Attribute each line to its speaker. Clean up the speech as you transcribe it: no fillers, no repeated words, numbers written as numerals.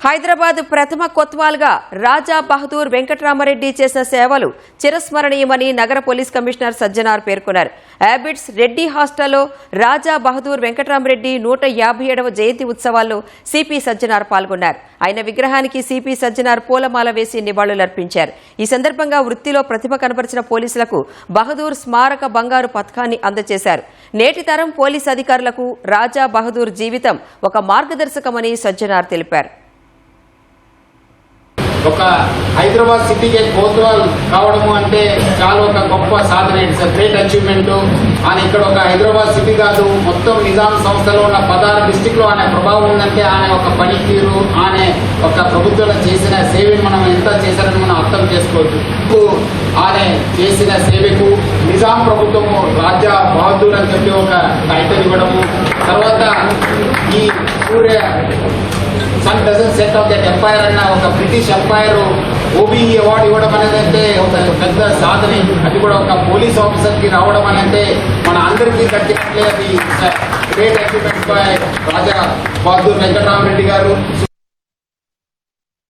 Speaker 1: హైదరాబాద్ ప్రథమ కొత్వాల్గా రాజా బహదూర్ వెంకట్రామరెడ్డి చేసిన సేవలు చిరస్మరణీయమని నగర పోలీస్ కమిషనర్ సజ్జనార్ పేర్కొన్నారు. హ్యాబిట్స్ రెడ్డి హాస్టల్లో రాజా బహదూర్ వెంకట్రామరెడ్డి 157వ జయంతి ఉత్సవాల్లో సిపి సజ్జనార్ పాల్గొన్నారు. ఆయన విగ్రహానికి సిపి సజ్జనార్ పూలమాల వేసి నివాళులర్పించారు. ఈ సందర్భంగా వృత్తిలో ప్రతిభ కనబరిచిన పోలీసులకు బహదూర్ స్మారక బంగారు పథకాన్ని అందజేశారు. నేటి తరం పోలీసు అధికారులకు రాజా బహదూర్ జీవితం ఒక మార్గదర్శకమని సజ్జనార్ తెలిపారు.
Speaker 2: ఒక హైదరాబాద్ సిటీకి కోత్వాల్ కావడము అంటే చాలా ఒక గొప్ప సాధన. It's great achievement. ఆయన ఇక్కడ ఒక హైదరాబాద్ సిటీ కాదు, మొత్తం నిజాం సంస్థలో ఉన్న 16 డిస్టిక్లో ఆయన ప్రభావం ఉందంటే ఆయన ఒక పనితీరు, ఆయన ఒక ప్రభుత్వంలో చేసిన సేవని మనం ఎంత చేశారని మనం అర్థం చేసుకోవచ్చు. ఆయన చేసిన సేవకు నిజాం ప్రభుత్వము రాజా బహదూర్ అని చెప్పి ఒక టైటిల్ ఇవ్వడము, తర్వాత ఈ Surya sun doesn't set of that empire అన్న ఒక బ్రిటిష్ ఎంపైర్ ఓబీఈ అవార్డు ఇవ్వడం అనేది అంటే ఒక పెద్ద సాధన. అది కూడా ఒక పోలీస్ ఆఫీసర్కి రావడం అనేది మన అందరికీ దక్కినట్లే. అది గ్రేట్ అచీవ్మెంట్ బై రాజా బహదూర్ వెంకట్రామరెడ్డి గారు.